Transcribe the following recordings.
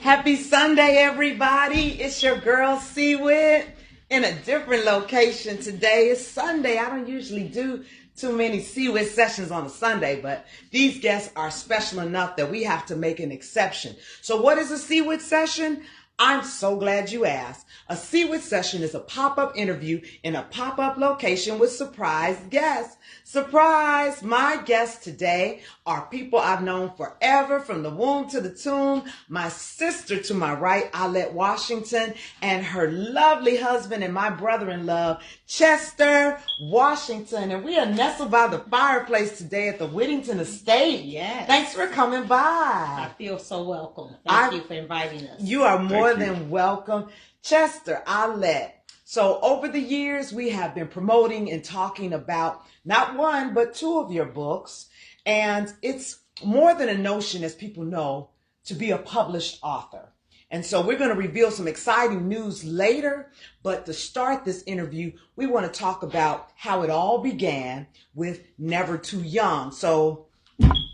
Happy Sunday, everybody. It's your girl, WHITT, in a different location today. It's Sunday. I don't usually do too many WHITT sessions on a Sunday, but these guests are special enough that we have to make an exception. So what is a WHITT session? I'm so glad you asked. A WHITT session is a pop-up interview in a pop-up location with surprise guests. Surprise! My guests today are people I've known forever, from the womb to the tomb. My sister to my right, Ollette Washington, and her lovely husband and my brother-in-law, Chester Washington. And we are nestled by the fireplace today at the Whittington Estate. Yes. Thanks for coming by. I feel so welcome. Thank you for inviting us. You are more than welcome. Chester, Ollette. So over the years, we have been promoting and talking about not one, but two of your books. And it's more than a notion, as people know, to be a published author. And so we're going to reveal some exciting news later. But to start this interview, we want to talk about how it all began with Never Too Young. So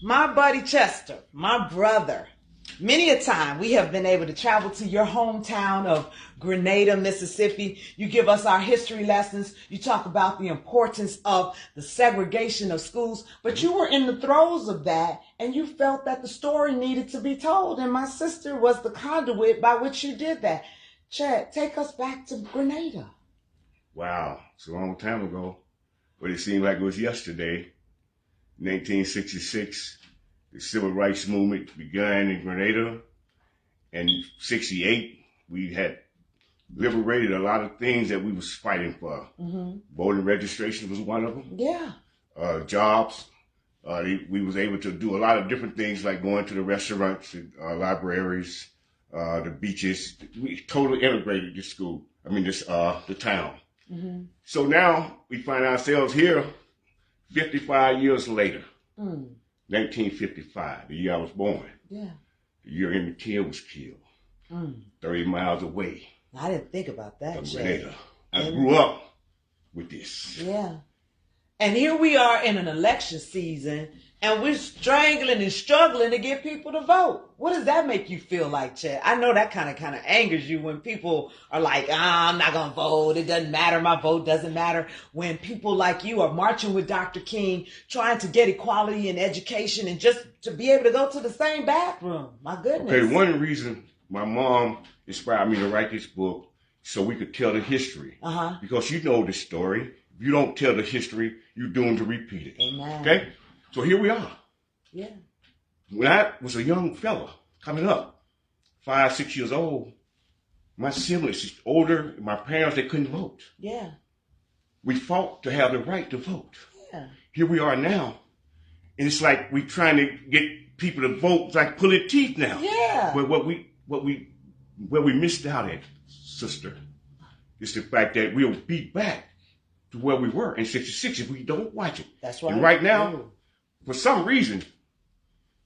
my buddy Chester, my brother, many a time we have been able to travel to your hometown of Grenada, Mississippi. You give us our history lessons. You talk about the importance of the segregation of schools, but you were in the throes of that and you felt that the story needed to be told. And my sister was the conduit by which you did that. Chet, take us back to Grenada. Wow, it's a long time ago, but it seemed like it was yesterday. 1966. The civil rights movement began in Grenada. In 68, we had liberated a lot of things that we was fighting for. Mm-hmm. Voting registration was one of them. Yeah. Jobs. We was able to do a lot of different things, like going to the restaurants, libraries, the beaches. We totally integrated this school. The town. Mm-hmm. So now we find ourselves here 55 years later. 1955, the year I was born. Yeah. The year Emmett Till was killed. 30 miles away. I didn't think about that, Grenada. I grew up with this. Yeah. And here we are in an election season, and we're strangling and struggling to get people to vote. What does that make you feel like, Chet? I know that kind of angers you when people are like, I'm not going to vote. It doesn't matter. My vote doesn't matter. When people like you are marching with Dr. King, trying to get equality in education and just to be able to go to the same bathroom. My goodness. Okay, one reason my mom inspired me to write this book so we could tell the history. Uh-huh. Because you know the story. If you don't tell the history, you're doomed to repeat it. Amen. Okay? So here we are. Yeah. When I was a young fella coming up, 5, 6 years old, my siblings, older, my parents, they couldn't vote. Yeah. We fought to have the right to vote. Yeah. Here we are now. And it's like we're trying to get people to vote. It's like pulling teeth now. Yeah. But what we missed out at, sister, is the fact that we'll be back to where we were in 66 if we don't watch it. That's right. And right now, for some reason,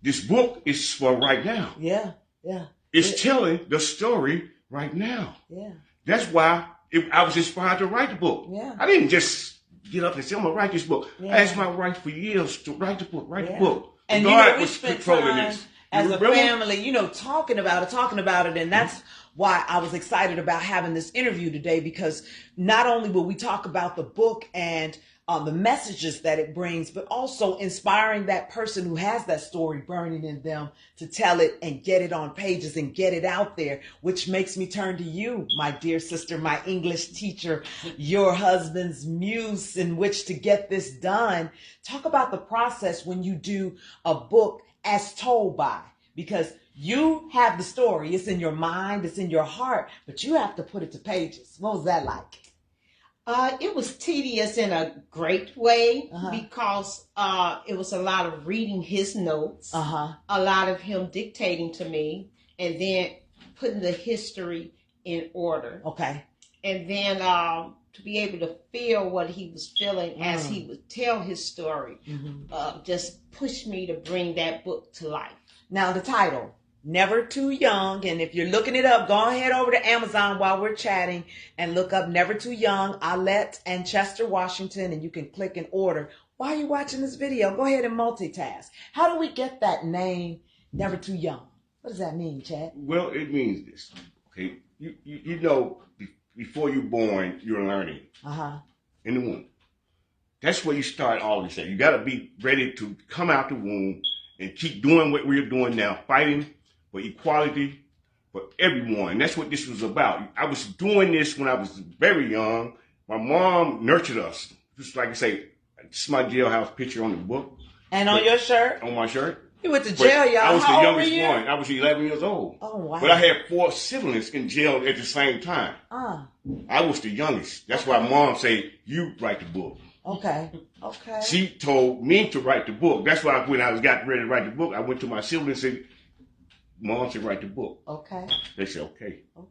this book is for right now. Yeah, yeah. It's telling the story right now. Yeah. That's why I was inspired to write the book. Yeah. I didn't just get up and say, I'm going to write this book. Yeah. I asked my wife for years to write the book, the book. And God we was spent controlling time this. as a remember? family, talking about it. And that's why I was excited about having this interview today, because not only will we talk about the book and the messages that it brings, but also inspiring that person who has that story burning in them to tell it and get it on pages and get it out there, which makes me turn to you, my dear sister, my English teacher, your husband's muse in which to get this done. Talk about the process when you do a book as told by, because you have the story. It's in your mind. It's in your heart, but you have to put it to pages. What was that like? It was tedious in a great way because it was a lot of reading his notes, a lot of him dictating to me, and then putting the history in order. Okay. And then to be able to feel what he was feeling as he would tell his story, just pushed me to bring that book to life. Now the title, Never Too Young. And if you're looking it up, go ahead over to Amazon while we're chatting and look up Never Too Young, Ollette and Chester Washington, and you can click and order. While you're watching this video, go ahead and multitask. How do we get that name, Never Too Young? What does that mean, Chad? Well, it means this. Okay, you know, before you're born, you're learning. In the womb. That's where you start all this thing. You got to be ready to come out the womb and keep doing what we're doing now, fighting for equality for everyone. And that's what this was about. I was doing this when I was very young. My mom nurtured us. Just like I say, this is my jailhouse picture on the book. And on your shirt? On my shirt. You went to jail, y'all. I was How the old youngest were you? one. I was 11 years old. Oh, wow. But I had 4 siblings in jail at the same time. I was the youngest. That's why Mom said, you write the book. Okay. She told me to write the book. That's why when I got ready to write the book, I went to my siblings and said, Mom said write the book. Okay. They said, okay. Go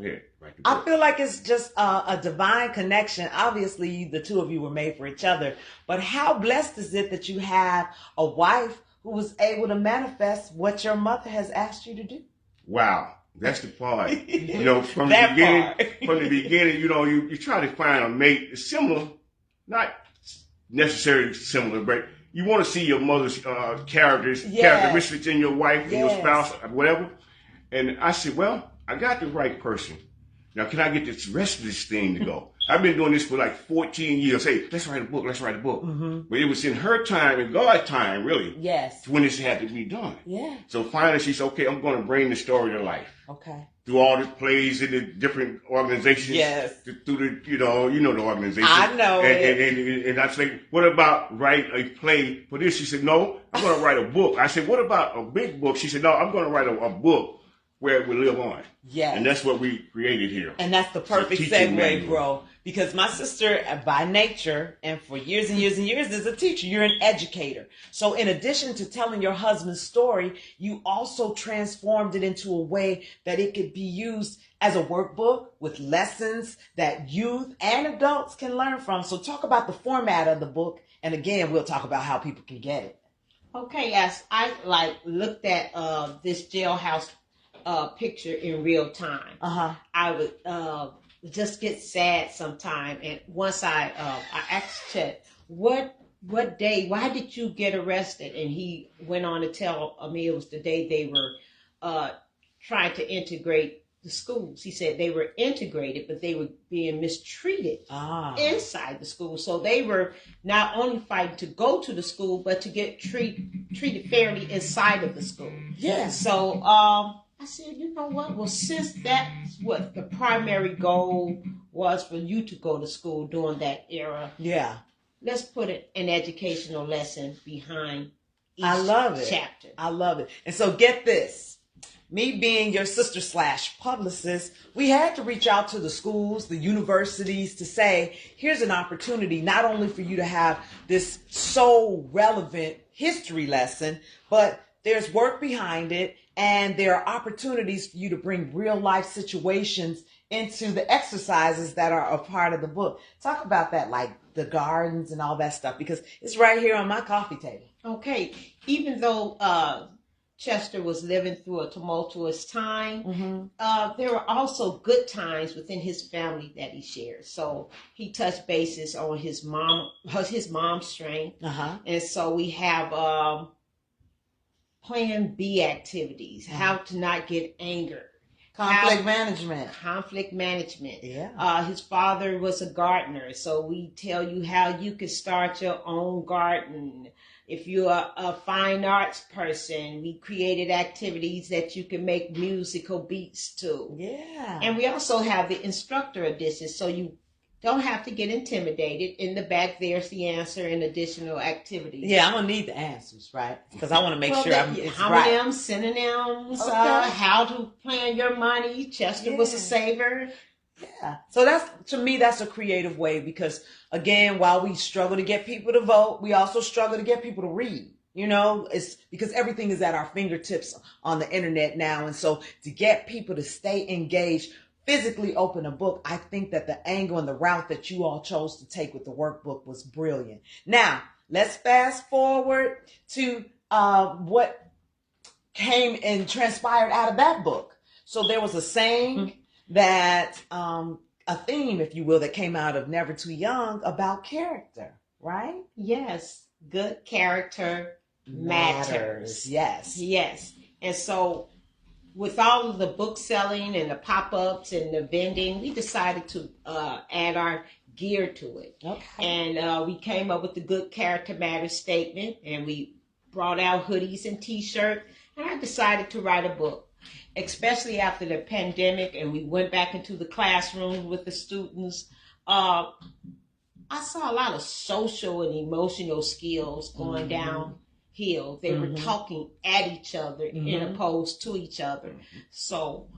ahead, write the book. I feel like it's just a divine connection. Obviously, the two of you were made for each other. But how blessed is it that you have a wife who was able to manifest what your mother has asked you to do? Wow. That's the part. You know, from the beginning, you know, you try to find a mate similar, not necessarily similar, but you want to see your mother's characteristics in your wife, in your spouse, whatever. And I said, well, I got the right person. Now, can I get this rest of this thing to go? I've been doing this for like 14 years. Hey, let's write a book. But it was in her time and God's time, really. Yes. When this had to be done. Yeah. So finally she said, okay, I'm going to bring the story to life. Okay. Through all the plays in the different organizations. Yes. Through the, you know the organization. I know and I said, what about write a play for this? She said, no, I'm going to write a book. I said, what about a big book? She said, no, I'm going to write a book where it will live on. Yes. And that's what we created here. And that's the perfect segue, bro. Because my sister, by nature, and for years and years and years, is a teacher. You're an educator. So in addition to telling your husband's story, you also transformed it into a way that it could be used as a workbook with lessons that youth and adults can learn from. So talk about the format of the book. And again, we'll talk about how people can get it. Okay, as I looked at this jailhouse picture in real time, I would just get sad sometime. And once I asked Chet, what day, why did you get arrested? And he went on to tell me it was the day they were trying to integrate the schools. He said they were integrated, but they were being mistreated inside the school. So they were not only fighting to go to the school, but to get treated fairly inside of the school. Yeah. So I said, you know what? Well, since that's what the primary goal was for you to go to school during that era, let's put an educational lesson behind each chapter. I love it. And so get this. Me being your sister / publicist, we had to reach out to the schools, the universities to say, here's an opportunity not only for you to have this so relevant history lesson, but there's work behind it. And there are opportunities for you to bring real life situations into the exercises that are a part of the book. Talk about that, like the gardens and all that stuff, because it's right here on my coffee table. Okay. Even though Chester was living through a tumultuous time, there were also good times within his family that he shared. So he touched bases on his mom's strength. And so we have Plan B activities, how to not get anger. Conflict management. Yeah. His father was a gardener, so we tell you how you can start your own garden. If you're a fine arts person, we created activities that you can make musical beats to. Yeah. And we also have the instructor edition, so you don't have to get intimidated. In the back, there's the answer and additional activities. Yeah, I'm going to need the answers, right? Because I want to make sure it's homonyms, right. synonyms, how to plan your money. Chester was a saver. Yeah. So to me, that's a creative way because, again, while we struggle to get people to vote, we also struggle to get people to read. You know, it's because everything is at our fingertips on the internet now. And so to get people to stay engaged, physically open a book, I think that the angle and the route that you all chose to take with the workbook was brilliant. Now, let's fast forward to what came and transpired out of that book. So there was a saying that, a theme, if you will, that came out of Never Too Young about character, right? Yes. Good character matters. Yes. And so with all of the book selling and the pop-ups and the vending, we decided to add our gear to it. Okay. And we came up with the Good Character Matters statement, and we brought out hoodies and t-shirts, and I decided to write a book, especially after the pandemic, and we went back into the classroom with the students. I saw a lot of social and emotional skills going downhill. They were talking at each other in opposed to each other. So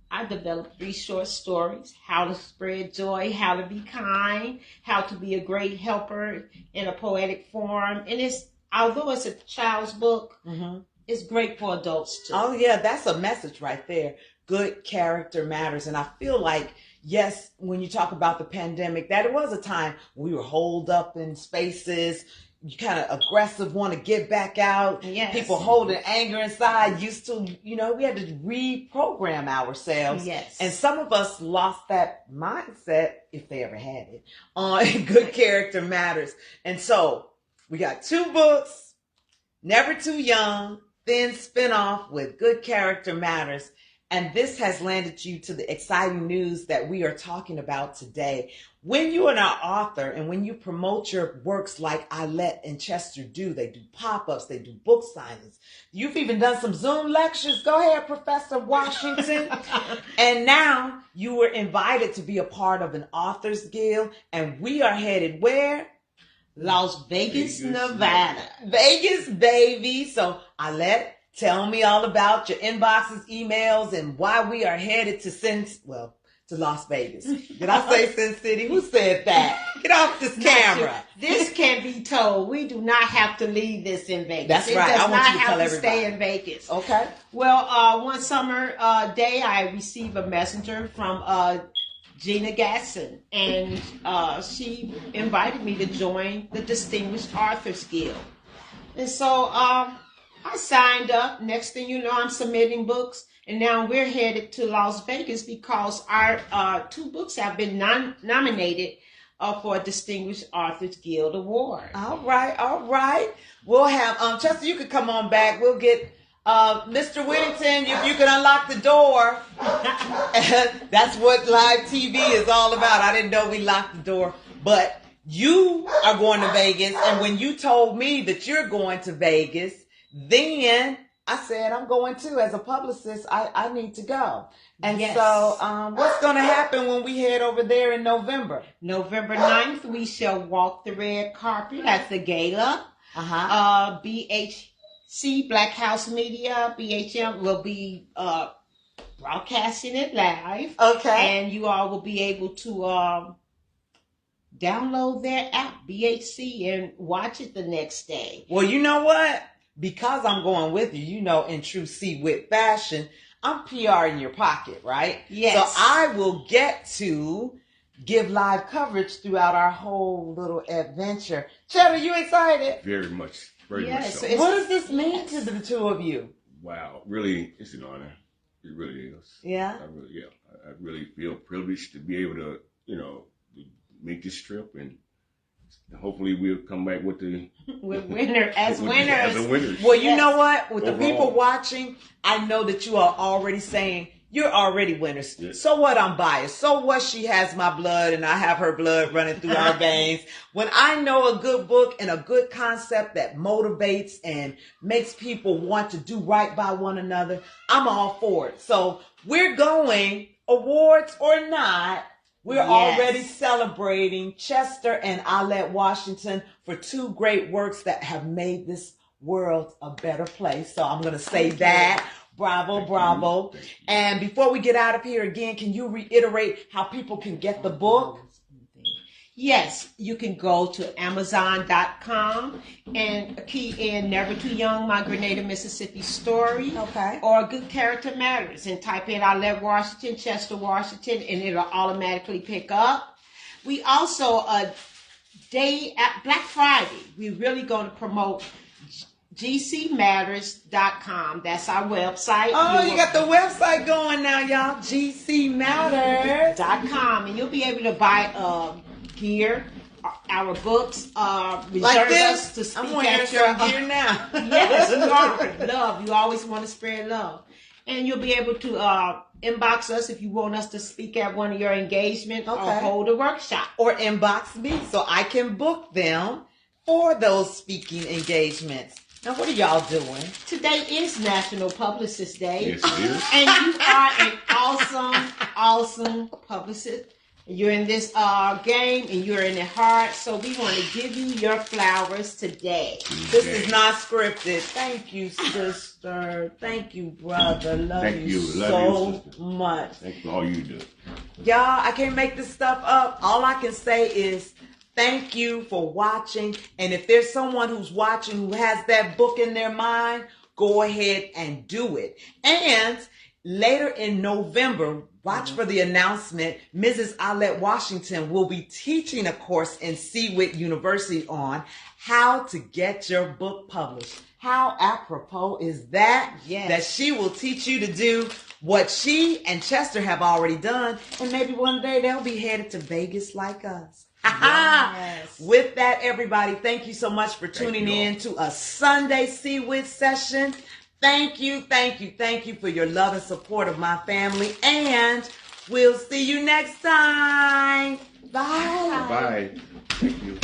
I developed 3 short stories: how to spread joy, how to be kind, how to be a great helper in a poetic form. And although it's a child's book, it's great for adults too. Oh yeah, that's a message right there. Good character matters. And I feel like, yes, when you talk about the pandemic, that it was a time we were holed up in spaces, you kind of aggressive, want to get back out. Yes. People holding anger inside, used to, we had to reprogram ourselves. Yes. And some of us lost that mindset, if they ever had it, on Good Character Matters. And so we got 2 books, Never Too Young, then spinoff with Good Character Matters. And this has landed you to the exciting news that we are talking about today. When you are an author and when you promote your works like Ollette and Chester do, they do pop-ups, they do book signings. You've even done some Zoom lectures. Go ahead, Professor Washington. And now you were invited to be a part of an Authors Guild. And we are headed where? Las Vegas, Nevada. Vegas, baby. So Ollette, tell me all about your inboxes, emails, and why we are headed to Las Vegas. Did I say Sin City? Who said that? Get off this camera. This can be told. We do not have to leave this in Vegas. That's right. I want you to tell everybody. Stay in Vegas. Okay. Well, one summer day, I received a messenger from Gina Gatson, and she invited me to join the Distinguished Authors Guild. And so I signed up. Next thing you know, I'm submitting books. And now we're headed to Las Vegas because our 2 books have been nominated for a Distinguished Authors Guild Award. All right. We'll have, Chester, you could come on back. We'll get Mr. Whittington, if you could unlock the door. That's what live TV is all about. I didn't know we locked the door. But you are going to Vegas. And when you told me that you're going to Vegas, then I said, I'm going too. As a publicist, I need to go. And so what's going to happen when we head over there in November? November 9th, we shall walk the red carpet at the gala. BHC, Black House Media, BHM will be broadcasting it live. Okay. And you all will be able to download their app, BHC, and watch it the next day. Well, you know what? Because I'm going with you, in true C-Wit fashion, I'm PR in your pocket, right? Yes. So I will get to give live coverage throughout our whole little adventure. Cheddar, you excited? Very much. Very much so. What does this mean to the 2 of you? Wow. Really, it's an honor. It really is. Yeah? I really feel privileged to be able to, make this trip, and hopefully we'll come back with winners. As winners. Well, you know what? With the people watching, I know that you are already saying you're already winners. Yes. So what? I'm biased. So what? She has my blood and I have her blood running through our veins. When I know a good book and a good concept that motivates and makes people want to do right by one another, I'm all for it. So we're going, awards or not, we're already celebrating Chester and Ollette Washington for 2 great works that have made this world a better place. So I'm going to say that. Bravo, bravo. And before we get out of here again, can you reiterate how people can get the book? Yes, you can go to Amazon.com and key in Never Too Young, My Grenada, Mississippi Story. Okay. Or Good Character Matters and type in Ollette Washington, Chester Washington, and it'll automatically pick up. We also, day at Black Friday, we're really going to promote GCmatters.com. That's our website. Oh, you got the website going now, y'all. GCmatters.com. And you'll be able to buy gear, our books, like this. To speak I'm wearing some gear now. Yes, you always want to spread love. And you'll be able to inbox us if you want us to speak at one of your engagements or hold a workshop. Or inbox me so I can book them for those speaking engagements. Now, what are y'all doing? Today is National Publicist Day. Yes, it is. And you are an awesome publicist. You're in this game and you're in it hard. So we want to give you your flowers today. This is not scripted. Thank you, sister. Thank you, brother. Love you so much. Thank you for all you do. Y'all, I can't make this stuff up. All I can say is thank you for watching. And if there's someone who's watching who has that book in their mind, go ahead and do it. And later in November, watch for the announcement. Mrs. Ollette Washington will be teaching a course in WHITT University on how to get your book published. How apropos is that? Yes. That she will teach you to do what she and Chester have already done. And maybe one day they'll be headed to Vegas like us. Yes. With that, everybody, thank you so much for tuning in to a Sunday WHITT session. Thank you for your love and support of my family. And we'll see you next time. Bye. Bye. Thank you.